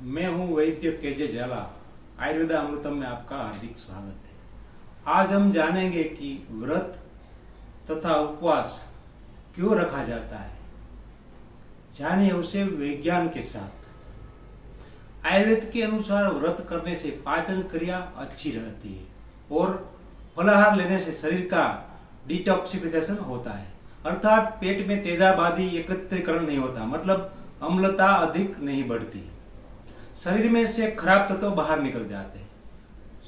मैं हूं वैद्य केजे झाला। आयुर्वेदा अमृतम में आपका हार्दिक स्वागत है। आज हम जानेंगे कि व्रत तथा उपवास क्यों रखा जाता है। जानिए उसे विज्ञान के साथ। आयुर्वेद के अनुसार व्रत करने से पाचन क्रिया अच्छी रहती है और फलाहार लेने से शरीर का डिटॉक्सिफिकेशन होता है, अर्थात पेट में तेजाब आदि एकत्रीकरण नहीं होता, मतलब अम्लता अधिक नहीं बढ़ती। शरीर में से खराब तत्व बाहर निकल जाते हैं।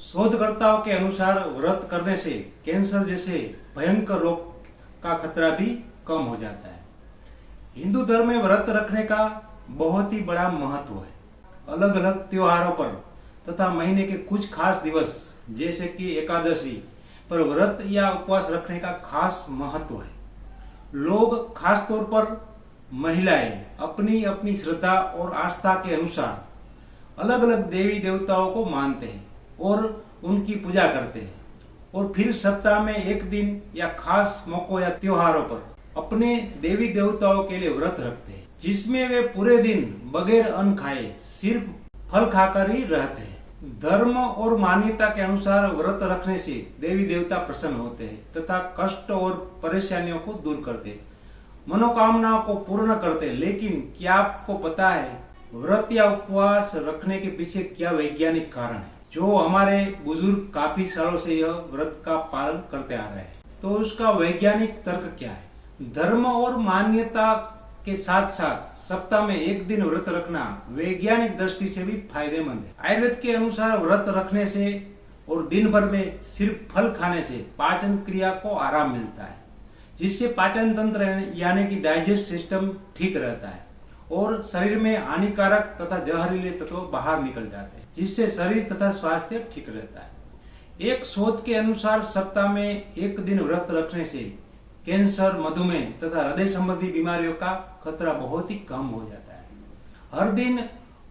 शोधकर्ताओं के अनुसार व्रत करने से कैंसर जैसे भयंकर रोग का खतरा भी कम हो जाता है। हिंदू धर्म में व्रत रखने का बहुत ही बड़ा महत्व है। अलग अलग त्योहारों पर तथा महीने के कुछ खास दिवस जैसे कि एकादशी पर व्रत या उपवास रखने का खास महत्व है। लोग खास तौर पर महिलाएं अपनी अपनी श्रद्धा और आस्था के अनुसार अलग अलग देवी देवताओं को मानते हैं और उनकी पूजा करते हैं, और फिर सप्ताह में एक दिन या खास मौकों या त्योहारों पर अपने देवी देवताओं के लिए व्रत रखते हैं, जिसमें वे पूरे दिन बगैर अन्न खाए सिर्फ फल खाकर ही रहते हैं। धर्म और मान्यता के अनुसार व्रत रखने से देवी देवता प्रसन्न होते हैं तथा कष्ट और परेशानियों को दूर करते हैं, मनोकामनाओं को पूर्ण करते हैं। लेकिन क्या आपको पता है व्रत या उपवास रखने के पीछे क्या वैज्ञानिक कारण है? जो हमारे बुजुर्ग काफी सालों से यह व्रत का पालन करते आ रहे हैं, तो उसका वैज्ञानिक तर्क क्या है? धर्म और मान्यता के साथ साथ सप्ताह में एक दिन व्रत रखना वैज्ञानिक दृष्टि से भी फायदेमंद है। आयुर्वेद के अनुसार व्रत रखने से और दिन भर में सिर्फ फल खाने से पाचन क्रिया को आराम मिलता है, जिससे पाचन तंत्र यानी कि डाइजेस्ट सिस्टम ठीक रहता है और शरीर में हानिकारक तथा जहरीले तत्व बाहर निकल जाते हैं, जिससे शरीर तथा स्वास्थ्य ठीक रहता है। एक शोध के अनुसार सप्ताह में एक दिन व्रत रखने से कैंसर, मधुमेह तथा हृदय संबंधी बीमारियों का खतरा बहुत ही कम हो जाता है। हर दिन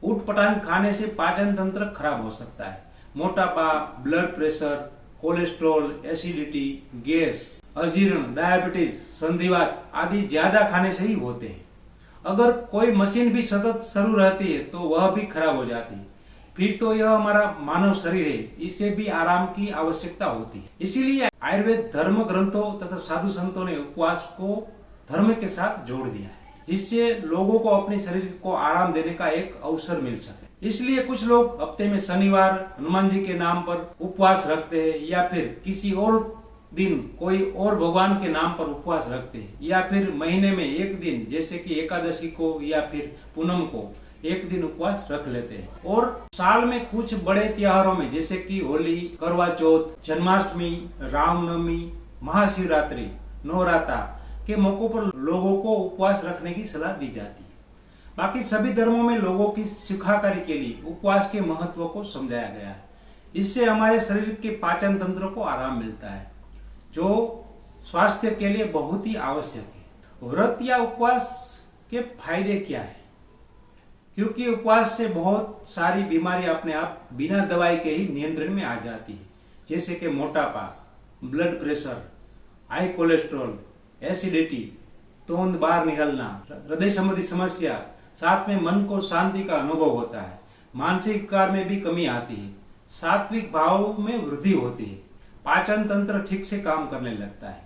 ऊटपटांग खाने से पाचन तंत्र खराब हो सकता है। मोटापा, blood pressure, cholesterol, acidity, gas, अजीर्ण, डायबिटीज, संधिवात आदि ज्यादा खाने से ही होते हैं। अगर कोई मशीन भी सतत शुरू रहती है तो वह भी खराब हो जाती है। फिर तो यह हमारा मानव शरीर है, इसे भी आराम की आवश्यकता होती है। इसीलिए आयुर्वेद धर्म ग्रंथों तथा साधु संतों ने उपवास को धर्म के साथ जोड़ दिया है, जिससे लोगों को अपने शरीर को आराम देने का एक अवसर मिल सके। इसलिए कुछ लोग हफ्ते में शनिवार हनुमान जी के नाम पर उपवास रखते हैं, या फिर किसी और दिन कोई और भगवान के नाम पर उपवास रखते हैं, या फिर महीने में एक दिन जैसे कि एकादशी को या फिर पूनम को एक दिन उपवास रख लेते हैं। और साल में कुछ बड़े त्योहारों में जैसे कि होली, करवा चौथ, जन्माष्टमी, रामनवमी, महाशिवरात्रि, नवरात्रा के मौकों पर लोगों को उपवास रखने की सलाह दी जाती है। बाकी सभी धर्मों में लोगों की सुखाकारी के लिए उपवास के महत्व को समझाया गया है। इससे हमारे शरीर के पाचन तंत्र को आराम मिलता है, जो स्वास्थ्य के लिए बहुत ही आवश्यक है। व्रत या उपवास के फायदे क्या है? क्योंकि उपवास से बहुत सारी बीमारी अपने आप बिना दवाई के ही नियंत्रण में आ जाती है, जैसे कि मोटापा, blood pressure, high cholesterol, acidity, तोंद बाहर निकलना, हृदय संबंधी समस्या, साथ में मन को शांति का अनुभव होता है, मानसिक कार्य में भी कमी आती है, सात्विक भाव में वृद्धि होती है, पाचन तंत्र ठीक से काम करने लगता है।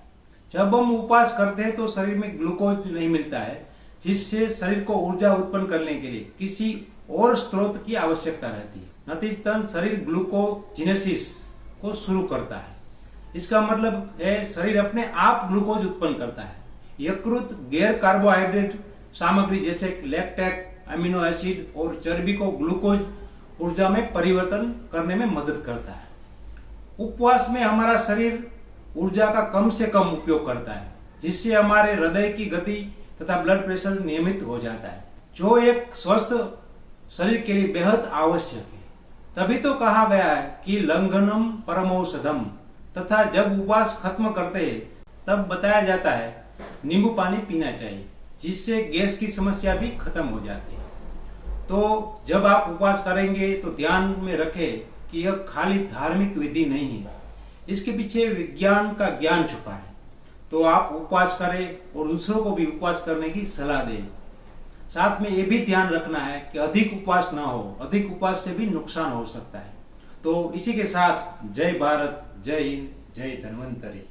जब हम उपवास करते हैं तो शरीर में ग्लूकोज नहीं मिलता है, जिससे शरीर को ऊर्जा उत्पन्न करने के लिए किसी और स्रोत की आवश्यकता रहती है। नतीजतन शरीर ग्लूकोजिनेसिस को शुरू करता है। इसका मतलब है शरीर अपने आप ग्लूकोज उत्पन्न करता है। यकृत गैर कार्बोहाइड्रेट सामग्री जैसे लैक्टेट, अमीनो एसिड और चर्बी को ग्लूकोज ऊर्जा में परिवर्तन करने में मदद करता है। उपवास में हमारा शरीर ऊर्जा का कम से कम उपयोग करता है, जिससे हमारे हृदय की गति तथा ब्लड प्रेशर नियमित हो जाता है, जो एक स्वस्थ शरीर के लिए बेहद आवश्यक है। तभी तो कहा गया है कि लंघनम परमौषधम, तथा जब उपवास खत्म करते हैं तब बताया जाता है नींबू पानी पीना चाहिए, जिससे गैस की समस्या भी खत्म हो जाती है। तो जब आप उपवास करेंगे तो ध्यान में रखें कि यह खाली धार्मिक विधि नहीं है, इसके पीछे विज्ञान का ज्ञान छुपा है। तो आप उपवास करें और दूसरों को भी उपवास करने की सलाह दें। साथ में ये भी ध्यान रखना है कि अधिक उपवास ना हो, अधिक उपवास से भी नुकसान हो सकता है। तो इसी के साथ जय भारत, जय हिंद, जय धन्वंतरी।